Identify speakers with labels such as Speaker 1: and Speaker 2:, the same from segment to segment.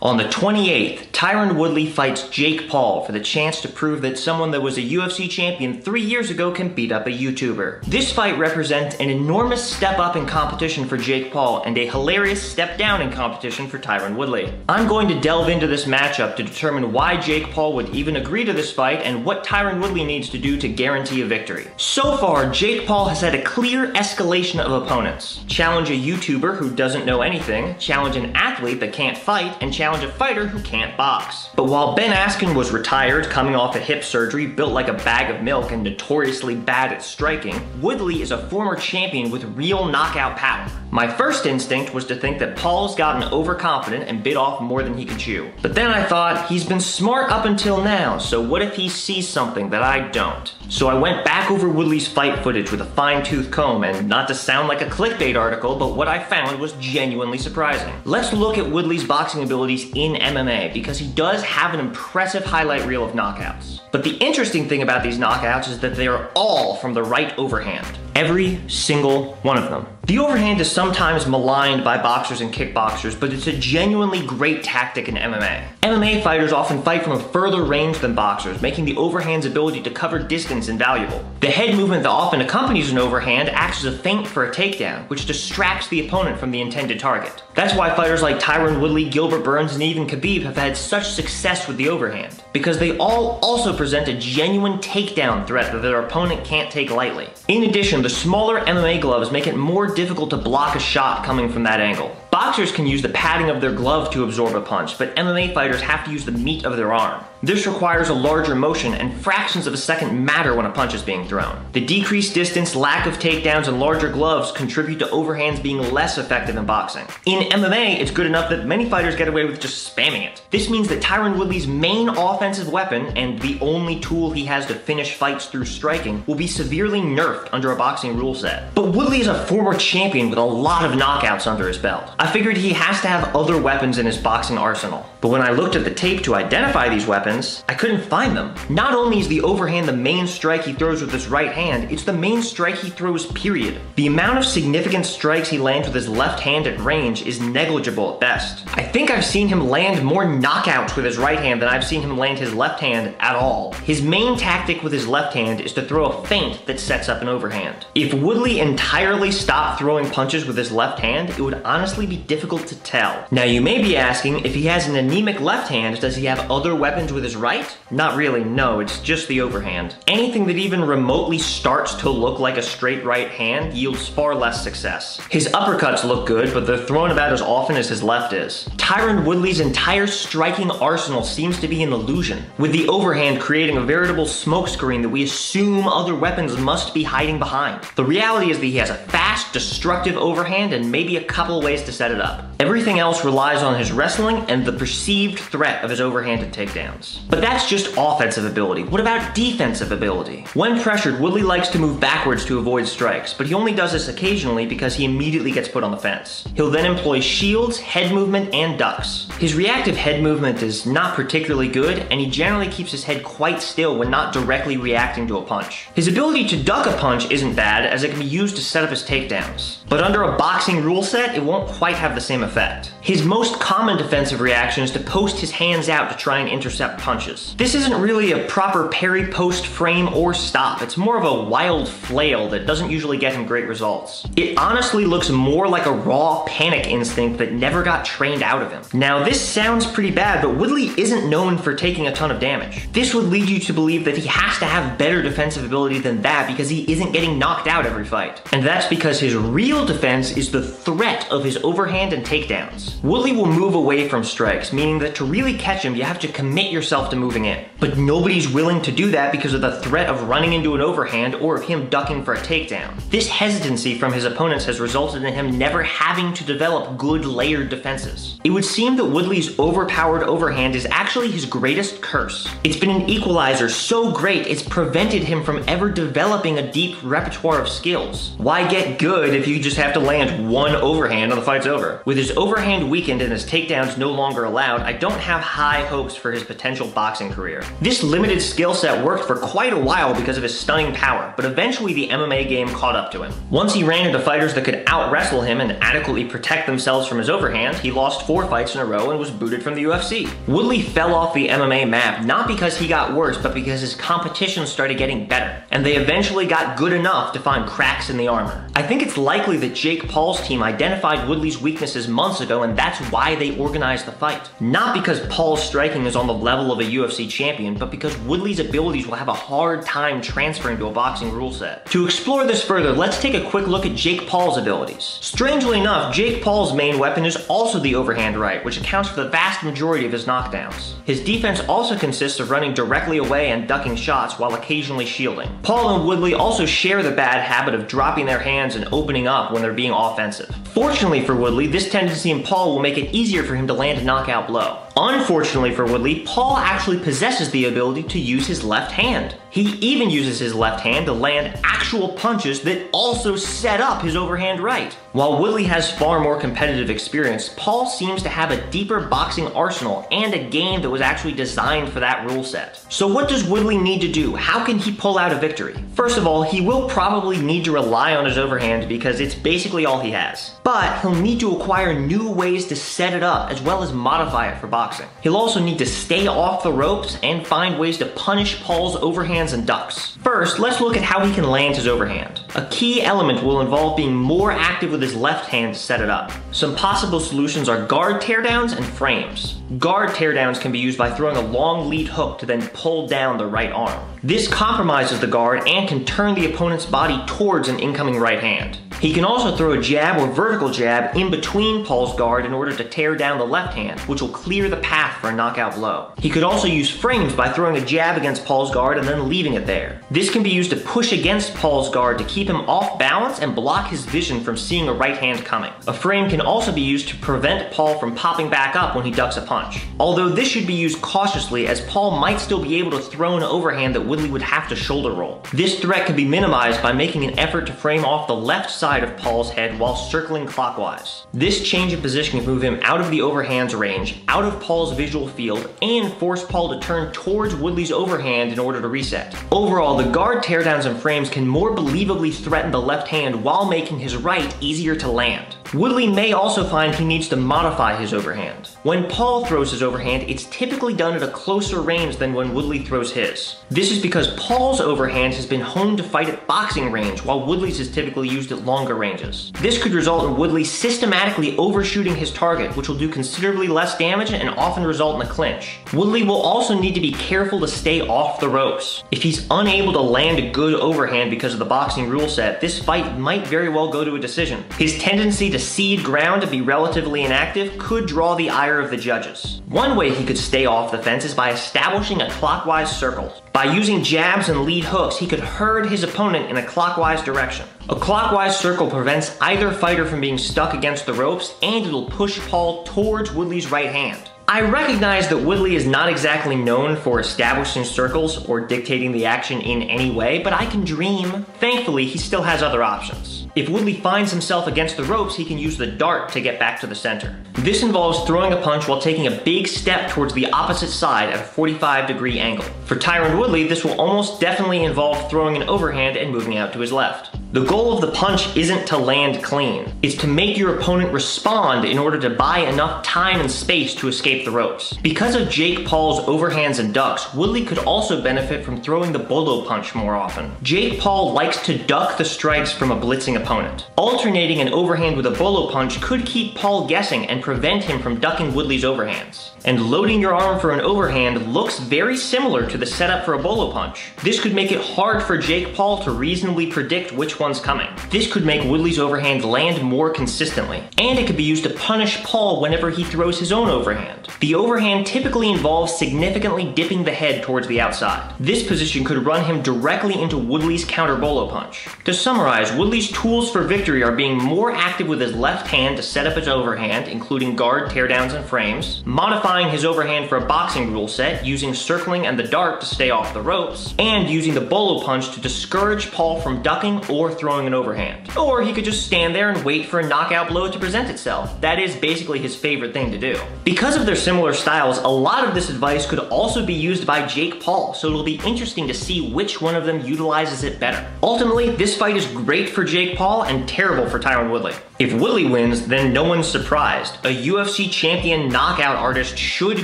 Speaker 1: On the 28th, Tyron Woodley fights Jake Paul for the chance to prove that someone that was a UFC champion 3 years ago can beat up a YouTuber. This fight represents an enormous step up in competition for Jake Paul and a hilarious step down in competition for Tyron Woodley. I'm going to delve into this matchup to determine why Jake Paul would even agree to this fight and what Tyron Woodley needs to do to guarantee a victory. So far, Jake Paul has had a clear escalation of opponents. Challenge a YouTuber who doesn't know anything, challenge an athlete that can't fight, and challenge a fighter who can't box. But while Ben Askren was retired, coming off a hip surgery, built like a bag of milk, and notoriously bad at striking, Woodley is a former champion with real knockout power. My first instinct was to think that Paul's gotten overconfident and bit off more than he could chew. But then I thought, he's been smart up until now, so what if he sees something that I don't? So I went back over Woodley's fight footage with a fine-tooth comb, and not to sound like a clickbait article, but what I found was genuinely surprising. Let's look at Woodley's boxing abilities in MMA, because he does have an impressive highlight reel of knockouts. But the interesting thing about these knockouts is that they are all from the right overhand. Every single one of them. The overhand is sometimes maligned by boxers and kickboxers, but it's a genuinely great tactic in MMA. MMA fighters often fight from a further range than boxers, making the overhand's ability to cover distance invaluable. The head movement that often accompanies an overhand acts as a feint for a takedown, which distracts the opponent from the intended target. That's why fighters like Tyron Woodley, Gilbert Burns, and even Khabib have had such success with the overhand, because they all also present a genuine takedown threat that their opponent can't take lightly. In addition, the smaller MMA gloves make it more difficult to block a shot coming from that angle. Boxers can use the padding of their glove to absorb a punch, but MMA fighters have to use the meat of their arm. This requires a larger motion, and fractions of a second matter when a punch is being thrown. The decreased distance, lack of takedowns, and larger gloves contribute to overhands being less effective in boxing. In MMA, it's good enough that many fighters get away with just spamming it. This means that Tyron Woodley's main offensive weapon, and the only tool he has to finish fights through striking, will be severely nerfed under a boxing rule set. But Woodley is a former champion with a lot of knockouts under his belt. I figured he has to have other weapons in his boxing arsenal. But when I looked at the tape to identify these weapons, I couldn't find them. Not only is the overhand the main strike he throws with his right hand, it's the main strike he throws, period. The amount of significant strikes he lands with his left hand at range is negligible at best. I think I've seen him land more knockouts with his right hand than I've seen him land his left hand at all. His main tactic with his left hand is to throw a feint that sets up an overhand. If Woodley entirely stopped throwing punches with his left hand, it would honestly be difficult to tell. Now you may be asking, if he has an anemic left hand, does he have other weapons with his right? Not really, no, it's just the overhand. Anything that even remotely starts to look like a straight right hand yields far less success. His uppercuts look good, but they're thrown about as often as his left is. Tyron Woodley's entire striking arsenal seems to be an illusion, with the overhand creating a veritable smokescreen that we assume other weapons must be hiding behind. The reality is that he has a fast, destructive overhand and maybe a couple ways to set it up. Everything else relies on his wrestling and the perceived threat of his overhanded takedowns. But that's just offensive ability. What about defensive ability? When pressured, Woodley likes to move backwards to avoid strikes, but he only does this occasionally because he immediately gets put on the fence. He'll then employ shields, head movement, and ducks. His reactive head movement is not particularly good, and he generally keeps his head quite still when not directly reacting to a punch. His ability to duck a punch isn't bad, as it can be used to set up his takedowns. But under a boxing rule set, it won't quite have the same effect. His most common defensive reaction is to post his hands out to try and intercept punches. This isn't really a proper parry, post, frame, or stop. It's more of a wild flail that doesn't usually get him great results. It honestly looks more like a raw panic instinct that never got trained out of him. Now this sounds pretty bad, but Woodley isn't known for taking a ton of damage. This would lead you to believe that he has to have better defensive ability than that because he isn't getting knocked out every fight. And that's because his real defense is the threat of his overhand and takedowns. Woodley will move away from strikes, meaning that to really catch him, you have to commit yourself to moving in. But nobody's willing to do that because of the threat of running into an overhand or of him ducking for a takedown. This hesitancy from his opponents has resulted in him never having to develop good layered defenses. It would seem that Woodley's overpowered overhand is actually his greatest curse. It's been an equalizer so great it's prevented him from ever developing a deep repertoire of skills. Why get good if you just have to land one overhand and the fight's over? With his his overhand weakened and his takedowns no longer allowed, I don't have high hopes for his potential boxing career. This limited skill set worked for quite a while because of his stunning power, but eventually the MMA game caught up to him. Once he ran into fighters that could out-wrestle him and adequately protect themselves from his overhand, he lost 4 fights in a row and was booted from the UFC. Woodley fell off the MMA map not because he got worse, but because his competition started getting better, and they eventually got good enough to find cracks in the armor. I think it's likely that Jake Paul's team identified Woodley's weaknesses months ago, and that's why they organized the fight. Not because Paul's striking is on the level of a UFC champion, but because Woodley's abilities will have a hard time transferring to a boxing rule set. To explore this further, let's take a quick look at Jake Paul's abilities. Strangely enough, Jake Paul's main weapon is also the overhand right, which accounts for the vast majority of his knockdowns. His defense also consists of running directly away and ducking shots while occasionally shielding. Paul and Woodley also share the bad habit of dropping their hands and opening up when they're being offensive. Fortunately for Woodley, this tendency in Paul will make it easier for him to land a knockout blow. Unfortunately for Woodley, Paul actually possesses the ability to use his left hand. He even uses his left hand to land actual punches that also set up his overhand right. While Woodley has far more competitive experience, Paul seems to have a deeper boxing arsenal and a game that was actually designed for that rule set. So what does Woodley need to do? How can he pull out a victory? First of all, he will probably need to rely on his overhand because it's basically all he has. But he'll need to acquire new ways to set it up as well as modify it for boxing. He'll also need to stay off the ropes and find ways to punish Paul's overhands and ducks. First, let's look at how he can land his overhand. A key element will involve being more active with his left hand to set it up. Some possible solutions are guard teardowns and frames. Guard teardowns can be used by throwing a long lead hook to then pull down the right arm. This compromises the guard and can turn the opponent's body towards an incoming right hand. He can also throw a jab or vertical jab in between Paul's guard in order to tear down the left hand, which will clear the path for a knockout blow. He could also use frames by throwing a jab against Paul's guard and then leaving it there. This can be used to push against Paul's guard to keep him off balance and block his vision from seeing a right hand coming. A frame can also be used to prevent Paul from popping back up when he ducks a punch. Although this should be used cautiously, as Paul might still be able to throw an overhand that Woodley would have to shoulder roll. This threat can be minimized by making an effort to frame off the left side of Paul's head while circling clockwise. This change of position can move him out of the overhand's range, out of Paul's visual field, and force Paul to turn towards Woodley's overhand in order to reset. Overall, the guard teardowns and frames can more believably threaten the left hand while making his right easier to land. Woodley may also find he needs to modify his overhand. When Paul throws his overhand, it's typically done at a closer range than when Woodley throws his. This is because Paul's overhand has been honed to fight at boxing range, while Woodley's is typically used at longer ranges. This could result in Woodley systematically overshooting his target, which will do considerably less damage and often result in a clinch. Woodley will also need to be careful to stay off the ropes. If he's unable to land a good overhand because of the boxing rule set, this fight might very well go to a decision. His tendency to cede ground and be relatively inactive could draw the ire of the judges. One way he could stay off the fence is by establishing a clockwise circle. By using jabs and lead hooks, he could herd his opponent in a clockwise direction. A clockwise circle prevents either fighter from being stuck against the ropes, and it'll push Paul towards Woodley's right hand. I recognize that Woodley is not exactly known for establishing circles or dictating the action in any way, but I can dream. Thankfully, he still has other options. If Woodley finds himself against the ropes, he can use the dart to get back to the center. This involves throwing a punch while taking a big step towards the opposite side at a 45-degree angle. For Tyron Woodley, this will almost definitely involve throwing an overhand and moving out to his left. The goal of the punch isn't to land clean. It's to make your opponent respond in order to buy enough time and space to escape the ropes. Because of Jake Paul's overhands and ducks, Woodley could also benefit from throwing the bolo punch more often. Jake Paul likes to duck the strikes from a blitzing opponent. Alternating an overhand with a bolo punch could keep Paul guessing and prevent him from ducking Woodley's overhands. And loading your arm for an overhand looks very similar to the setup for a bolo punch. This could make it hard for Jake Paul to reasonably predict which one's coming. This could make Woodley's overhand land more consistently, and it could be used to punish Paul whenever he throws his own overhand. The overhand typically involves significantly dipping the head towards the outside. This position could run him directly into Woodley's counter bolo punch. To summarize, Woodley's tools for victory are being more active with his left hand to set up his overhand, including guard, teardowns, and frames, modifying his overhand for a boxing rule set, using circling and the dart to stay off the ropes, and using the bolo punch to discourage Paul from ducking or throwing an overhand. Or he could just stand there and wait for a knockout blow to present itself. That is basically his favorite thing to do. Because of their similar styles, a lot of this advice could also be used by Jake Paul, so it'll be interesting to see which one of them utilizes it better. Ultimately, this fight is great for Jake Paul and terrible for Tyron Woodley. If Woodley wins, then no one's surprised. A UFC champion knockout artist should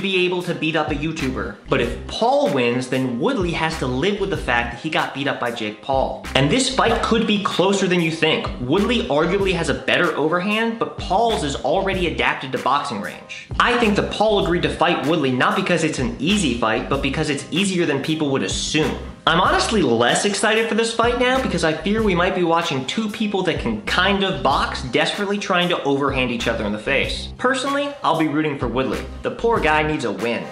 Speaker 1: be able to beat up a YouTuber. But if Paul wins, then Woodley has to live with the fact that he got beat up by Jake Paul. And this fight could be closer than you think. Woodley arguably has a better overhand, but Paul's is already adapted to boxing range. I think that Paul agreed to fight Woodley not because it's an easy fight, but because it's easier than people would assume. I'm honestly less excited for this fight now because I fear we might be watching two people that can kind of box desperately trying to overhand each other in the face. Personally, I'll be rooting for Woodley. The poor guy needs a win.